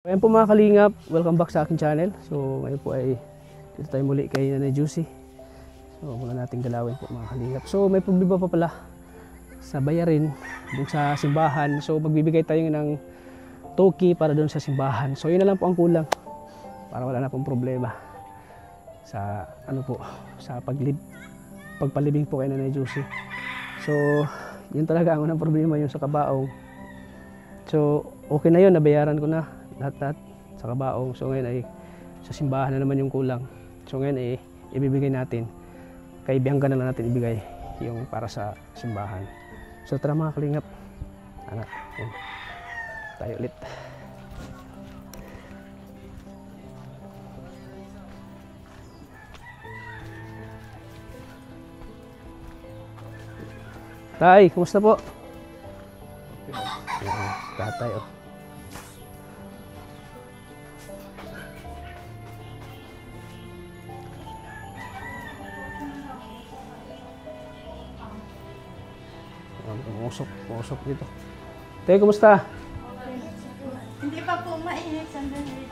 Ayan po mga kalingap, welcome back sa akin channel. So ngayon po ay dito tayo muli kay Nanay Juicy. So muna nating galawin po mga kalingap. So may problema pa pala sa bayarin dun sa simbahan. So magbibigay tayo ng toki para dun sa simbahan. So yun na lang po ang kulang para wala na pong problema sa ano po, sa pagpalibing po kay Nanay Juicy. So yun talaga ang unang problema, yung sa kabaong. So okay na yun, nabayaran ko na lahat sa kabaong. So ngayon ay sa simbahan na naman yung kulang. So ngayon ay ibibigay natin kay Bianca na lang natin ibigay yung para sa simbahan. So tara mga kalingap, anak, tayo ulit. Tay, kumusta po? Tatay, oh. Usok dito. Tay, kumusta? Hindi pa po mainit. Sandali.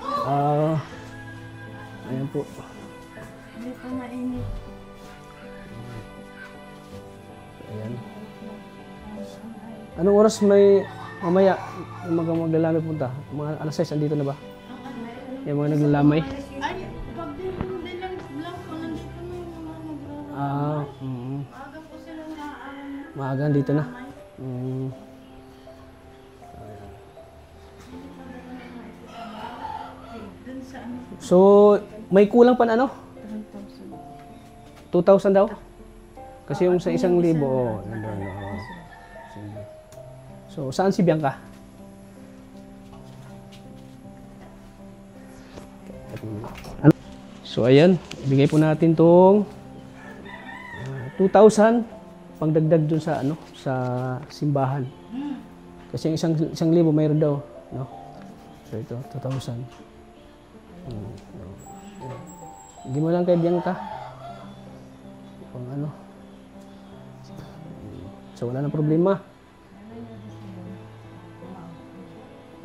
Ayan po. Hindi pa mainit. Ayan. Anong oras may mamaya maglalamay punta? Mga alas 6 andito na ba? Yung mga naglalamay? Ay, pag din lang po nandito na yung mga naglalamay. Maaga po sila naaalam. Maaga dito na. Dun sa ano, So, may kulang pa na ano? 3,000. 2,000 daw? Kasi yung sa 1,000, oh, nandun, oh. Sige. So, saan si Bianca? So, ayan. Bigay po natin tong 2,000 pangdagdag dun sa ano, sa simbahan. Kasi yung 1,000 mayroon daw, no? So, ito 2,000. Hindi mo lang kay Bianca. Kung ano. So, wala na problema.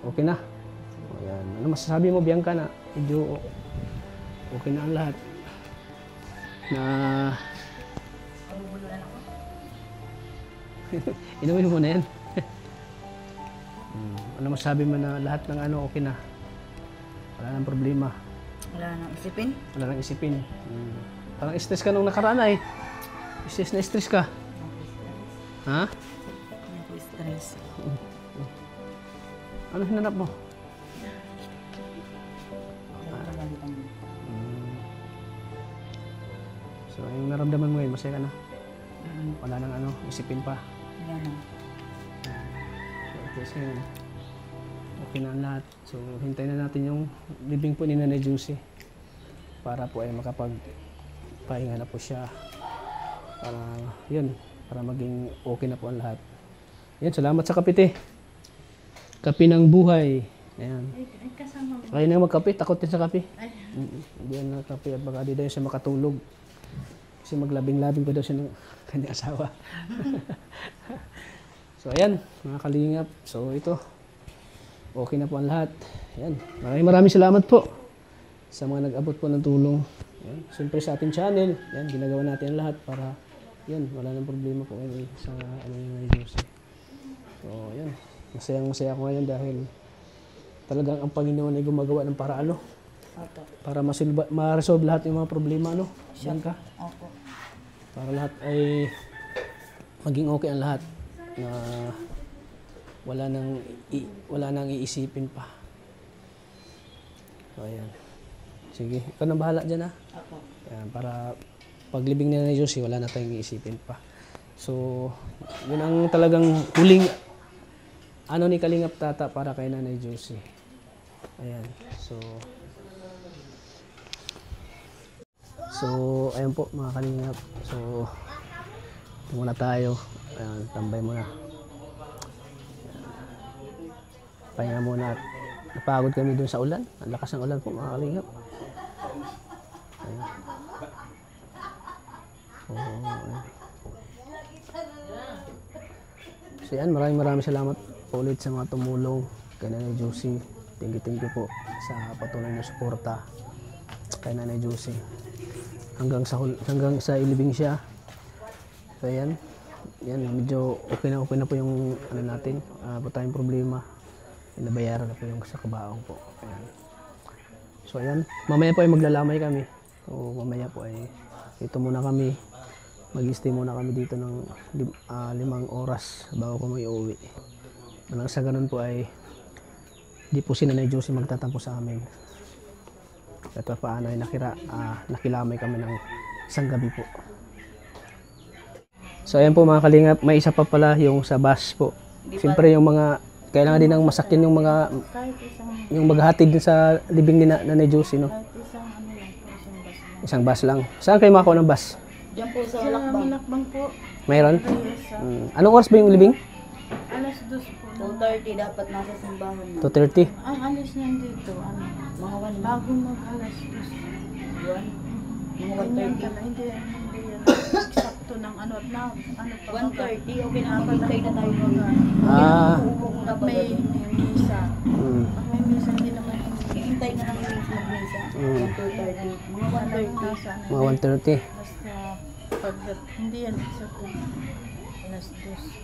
Okay na. Ayan. Ano masasabi mo, Bianca, na medyo okay na ang lahat? Na inumin mo na yan. Ano masasabi mo na lahat ng ano okay na? Wala nang problema. Wala nang isipin? Wala nang isipin. Parang stress ka nung nakaraan ay. Stress na stress ka. Ha? Hindi ko stress. Ano hinanap mo? So, yung naramdaman mo ngayon, masaya ka na? Wala nang ano, isipin pa. Wala nang. So, kasi okay na ang lahat. So, hintayin na natin yung libing po ni Nanay Juicy para po ay makapagpahinga na po siya. Para, yun, para maging okay na po ang lahat. Yan, salamat sa kapite. Kape ng buhay. Ayan. Ay, kasama mo. Kaya na magkape, takot din sa kape. Ay, Hindi yan nagkape at baka di daw siya makatulog. Kasi maglabing-labing pa daw siya ng kanyang asawa. So ayan, mga kalingap. So ito, okay na po ang lahat. Ayan, maraming salamat po sa mga nag-abot po ng tulong. Ayan, siyempre sa ating channel, ayan, ginagawa natin ang lahat para yan, wala nang problema po kayo sa ano yung Juicy. So ayan, masayang-masaya ako ngayon dahil talagang ang Panginoon ay gumagawa ng paraan, opo. para ma-resolve lahat yung mga problema, no? Bianca? Opo. Para lahat ay maging okay ang lahat na wala nang iisipin pa. So, ayan. Sige, ikaw na bahala dyan, ha? Opo. Ayan, para paglibing na Juicy, wala na tayong iisipin pa. So, yun ang talagang huling ano ni Kalingap Tata para kay Nanay Juicy. Ayan. So, ayan po mga kalingap. So, ito muna tayo. Ayan, tambay muna. Pahinga muna. Napagod kami dun sa ulan. Ang lakas ng ulan po mga kalingap. Ayan. So, ayan. So, yan. Maraming salamat po ulit sa mga tumulong kay Nanay Juicy. thank you po sa patuloy na suporta kay Nanay Josie. Hanggang sa ilibing siya. So yan, medyo okay na po yung ano natin, po tayong problema. Inabayaran na po yung sa kabaong po. Ayan. So ayan, mamaya po ay maglalamay kami. So mamaya po ay ito muna kami. Mag-stay muna kami dito ng 5 oras bago kami uuwi. Nang sa ganun po ay di po si Nanay Josie magtatampo sa amin. At paano ay nakilamay kami ng isang gabi po. So ayan po mga kalingap, may isa pa pala yung sa bus po. Siyempre yung mga, kailangan din ng masakyan yung mga, Kahit isang, yung maghahatid din sa libing ni Nanay Josie, no? kahit isang ano lang po, isang bus lang. Isang bus lang. Saan kayo makakuha ng bus? Diyan po sa Sa Lakbang. Malakbang po. Mayroon? Reyes, Anong oras ba yung libing? alas 2 po. 2:30 dapat nasa simbahan na. 2:30. Ang alis niyan dito, Mga 1 bago mag alas 2. Mga Ganyan 1:30. pala, hindi yan eksakto ng ano pa. 1:30, okay na maghintay na tayo mag At may misa. Mm. Pag may misa, hindi naman hihintay na lang yung mag-misa. 2:30. Mga 1:30. nasa ano. Mga 1:30. Basta pag hindi yan eksakto. Alas 2.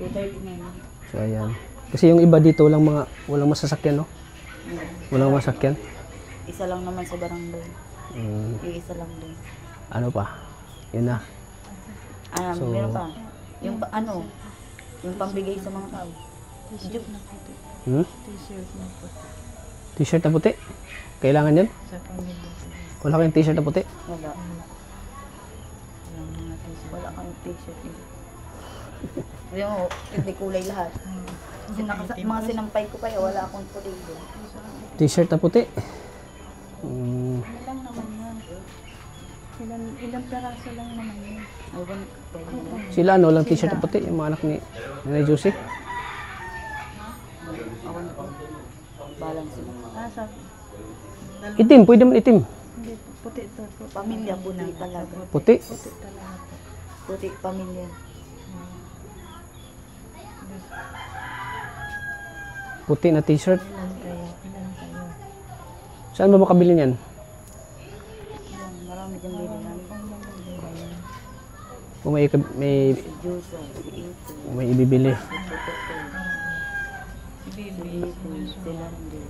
2:30 na yun. So ayan. Kasi yung iba dito walang masasakyan, no? Walang masakyan. Isa lang naman sa barangay. Mm. Yung isa lang din. Ano pa? Yun na. So- Meron pa. Yung yung pambigay sa mga tao. T-shirt na puti. Hmm? T-shirt na puti. T-shirt na puti. Kailangan yan? Sa pamilya. Wala kayong t-shirt na puti? Wala. Yung mga t-shirt. Wala kang t-shirt. Yung mo, hindi kulay lahat. Mga sinampay ko kaya wala akong puti doon. T-shirt na puti. Ilang naman yan. Ilang peraso lang naman yan. Ayun, pwede na. Sila walang t-shirt na puti. Yung mga anak ni Nanay Josie. Awan ko. Balance sila. Sa Itim, pwede man itim. hindi po, puti ito. Pamilya, puti talaga. Puti. Puti talaga po. Puti pamilya. Puti na t-shirt. Ilan kayo? Ilan kayo? Saan ba makabili niyan? Yan, marami dyan bilihan. Kung may Juice, ito, may ibibili. sila hindi.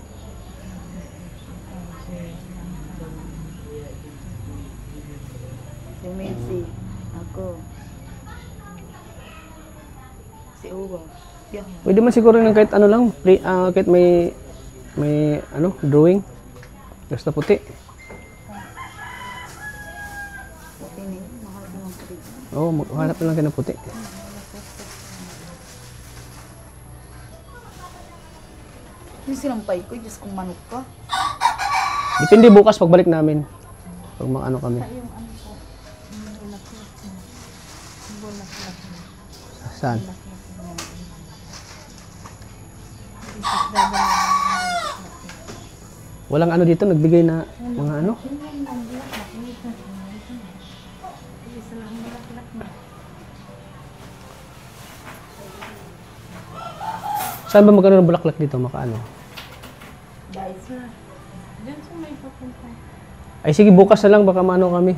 Si Mitzi, ako. Si Uwa. Yeah. Pwede man siguro ng kahit ano lang, kahit may drawing. Basta puti. Puti na yun, mahal ko ng puti. Oo, maghanap na lang kayo ng puti. Yung sinampay ko, Diyos kong manok ka. Depende bukas pagbalik namin. Pag ano kami. Yung ano po, yung bulaklak mo. Yung bulaklak mo. Saan? Walang ano dito, nagbigay na mga ano. Isa lang ang bulaklak mo. Saan ba magkano ng bulaklak dito? Makaano? Diyan sa may papunta. Ay sige, bukas na lang baka maano kami.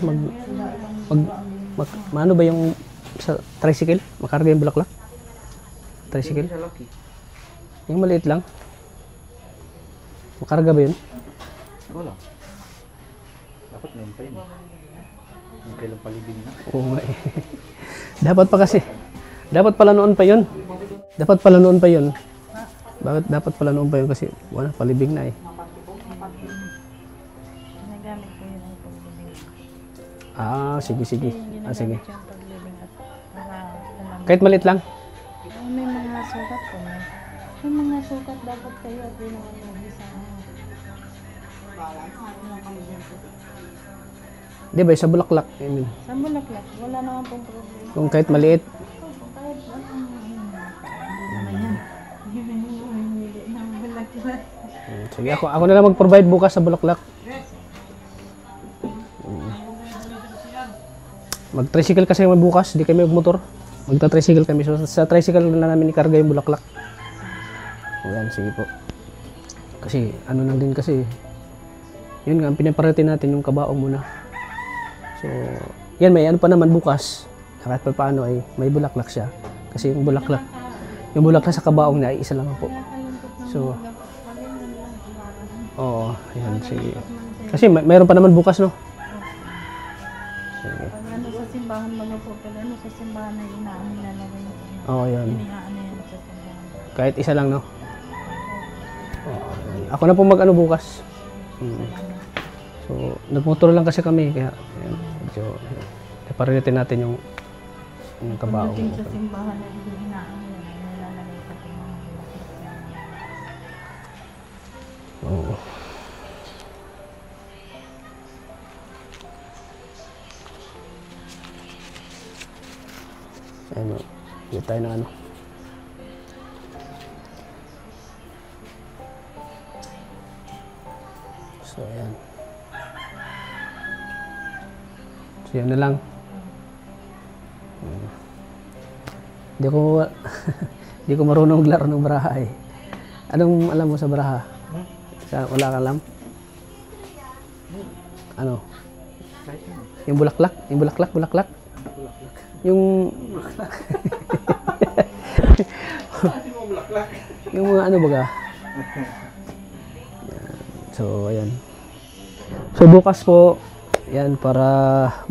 Maano ba yung sa tricycle? Makarga yung bulaklak? Tricycle? Yung maliit lang. Makarga ba yun? Wala. Dapat ngayon pa yun. Yung kailang palibing na. Oo nga eh. Dapat pa kasi. Dapat pala noon pa yun. Dapat pala noon pa yun. Bakit dapat pala noon pa yun? Kasi wala, palibing na eh. Ginagamit ko yun ang paglibing. Ah, sige, sige. Ah, sige. Ginagamit yung paglibing at para alam. Kahit maliit lang. May mga sukat po. May mga sukat dapat kayo at yun ang isa. Di ba, sa bulaklak. I mean, Sa bulaklak, wala naman pong problema. kung kahit maliit. Kahit naman yan. Hindi ng bulaklak. Sige, ako na lang mag-provide bukas sa bulaklak. Mag-tricycle kasi kami bukas, di kami mag-motor. Magta-tricycle kami. So, sa tricycle na namin ikarga yung bulaklak. Ayan, sige po. Kasi ano lang din kasi, yun nga, pinaparati natin yung kabaong muna. So, yan, may ano pa naman bukas. Kahit pa paano ay may bulaklak siya. Kasi yung bulaklak sa kabaong na ay isa lang po. So, oo, yan, sige. Kasi mayroon pa naman bukas, no? Sige. Pag ano sa simbahan mga po, pag ano sa simbahan na inaano nilalagay mo. Oo, yan. Inihaano yan sa simbahan. Kahit isa lang, no? Oo, yan. Ako na po mag-ano bukas. So, nagmotor lang kasi kami, kaya, yan, medyo, iparitin natin yung kabaong. Pagdating sa simbahan na inaano yan, nilalagay sa simbahan. Oo. Ano, hindi tayo ng ano. So, ayan. So, yan na lang. Hindi ko hindi ko marunong maglaro ng baraha eh. Anong alam mo sa baraha? Wala kang alam? Ano? Yung bulaklak? Yung bulaklak? Yung yung mga ano baga? So, ayan. So, bukas po, yan, para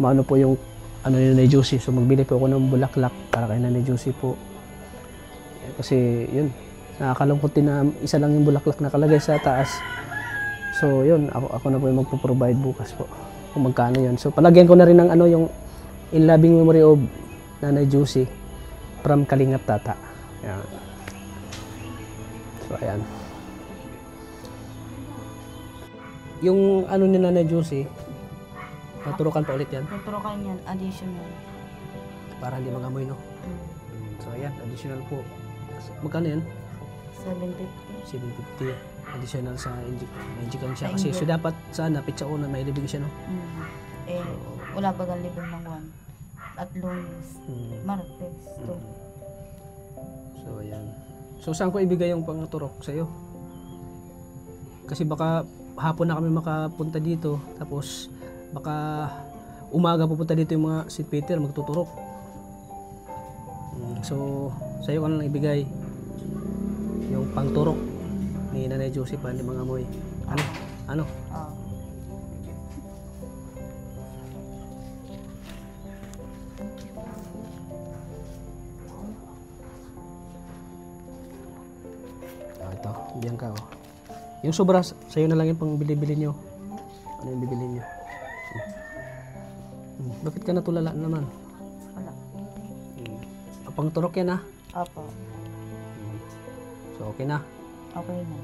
maano po yung ano yun na Juicy. So, magbili po ako ng bulaklak para kay Nanay Juicy po. Kasi, yun, nakakalungkot din na isa lang yung bulaklak nakalagay sa taas. So, yun, ako na po yung magpo-provide bukas po. Kung magkano yun. So, palagyan ko na rin ng ano yung In Loving Memory of Nanay Juicy from Kalingap Tata. Yan. So, ayan. Yung ano ni Nanay Juicy, naturukan pa ulit yan Tuturukan yan, additional. para hindi magamoy, no? So, ayan, additional po. Magkano yan? 750. 750. Additional sa injikan siya. Kasi so, dapat sana, pitsa una, may libig siya, no? Eh, wala bagang libing ng 1. At Lunes, Martes, 2. So, ayan. So, saan ko ibigay yung pangturok sa'yo? Kasi baka hapon na kami makapunta dito, tapos baka umaga pupunta dito yung mga St. Peter magtuturok. So, sa'yo ko na lang ibigay yung pangturok ni Nanay Juicy pa, hindi mga amoy. Ano? Oh. Ito, Bianca, oh. Yung sobra, sa'yo na lang yung pang bili-bili nyo. Ano yung bibili nyo? Bakit ka natulala naman? Wala. Pang turok yan, ha? Opo. So, okay na. Okay na.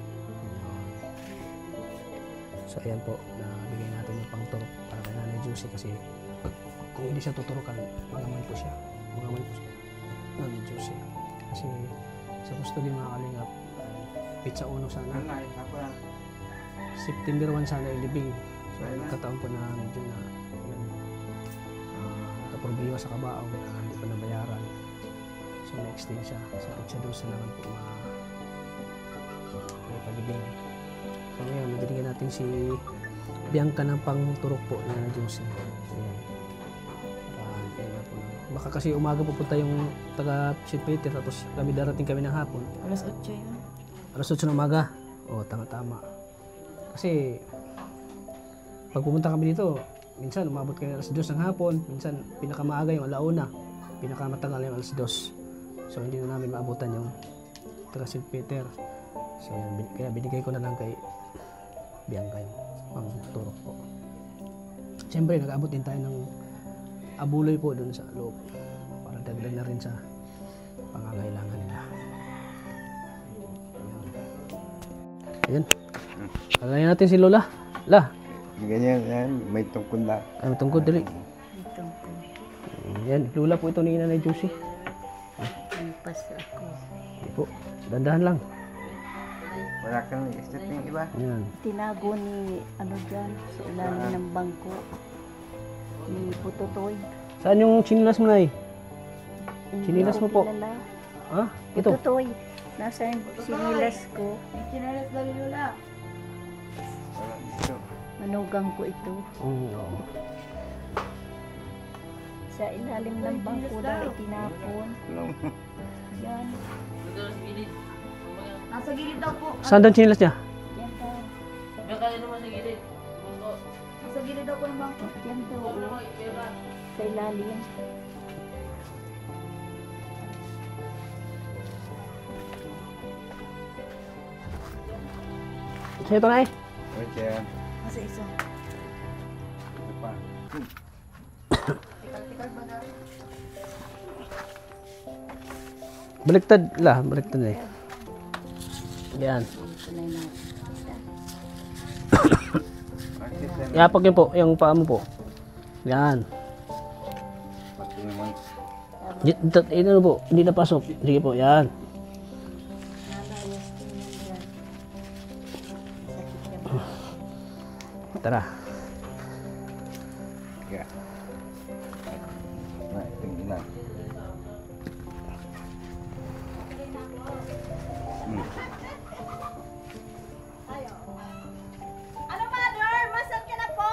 So, ayan po, nabigay natin yung pang turok para kay Nanay Juicy kasi kung hindi siya tuturukan, mangamay po siya. Mangamay po siya. Nanay Juicy. Kasi sa gusto din mga kalingap, pizza uno sana. September 1 sana ilibing. So, nagkataon po na medyo na yun, problema sa kabaong na hindi pa nabayaran. So, na-extend siya. So, pizza dosa naman po may palibing. So, ngayon, nabigyan natin si Bianca ng pangturok po na Juicy. So, yan. Baka kasi umaga pupunta yung taga St. Peter tapos kami darating kami ng hapon. Alas 8 yun. Alas 8 ng umaga. Oo, tama-tama. Kasi pag pumunta kami dito, minsan umabot kami alas 2 ng hapon, minsan pinakamaaga yung alauna, pinakamatagal yung alas 2. So hindi na namin maabutan yung taga St. Peter. So kaya binigay ko na lang kay Bianca yung pangturok po. Siyempre, nag-abot din tayo ng abuloy po dun sa loob para dagdag na rin sa pangangailangan nila. Ayan. Kagayan natin si Lola. La. Ganyan, yan. May tungkol na. Ay, tungkod dali. Ito po. Yan, Lola po ito ni Nanay Juicy. Lipas ako. Hindi po. Dandahan lang. Wala kang isip yung iba. Yan. Tinago ni ano dyan sa ilalim ng bangko. Ni Pututoy. Saan yung chinilas mo, Nay? Chinilas mo po. Kilala. Ha? Ito. Pututoy. Nasa yung sinilas ko. May kinalas dali Lola. Manugang ko ito. Oo. Sa ilalim ng bangko daw itinapon. Yan. Nasa gilid daw po. Saan daw chinilas niya? Yan daw. Nasa gilid daw po ng bangko. Yan daw. Sa ilalim. So ito na eh. Okay. Nasa isa. Ito pa. Tikal-tikal ba na? Baliktad lah, baliktad eh. Yan. Tunay na. Iapag niyo po, yung paa mo po. Yan. Pati naman. Ito po, hindi na pasok. Sige po, yan. Nalayas din yan dyan. Sakit yan. Tara. Kaya. Na, itong ina. Ano, mother? Masan ka na po?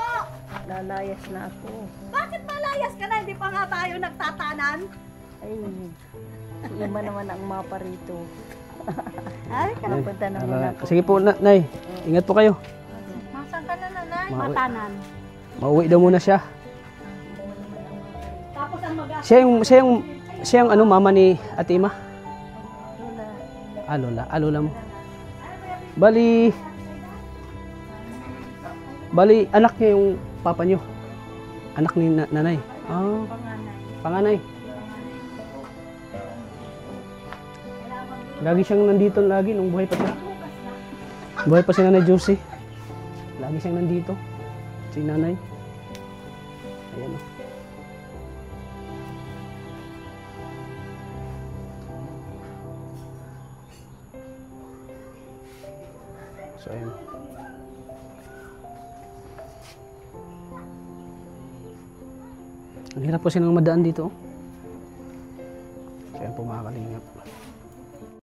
Lalayas na ako. Bakit malayas ka na? Hindi pa nga tayo nagtatanan. Ay, si Ima naman ang mapa rito. Ay, Napunta naman ako. Sige po, Nay. Ingat po kayo. masan ka na, nanay? Mauwi. Matanan. Mauwi daw muna siya. Tapos ang mag Siya yung ano, mama ni Ate Ima. Lola. Lola mo. Bali, anak niya yung papa niyo. Anak ni nanay. Ah, panganay. Lagi siyang nandito lagi nung buhay pa siya. Buhay pa si Nanay Josie. Lagi siyang nandito. Si nanay. Ayan o. So, ayun. Ang hirap po silang madaan dito. So, ayan po mga kalingap.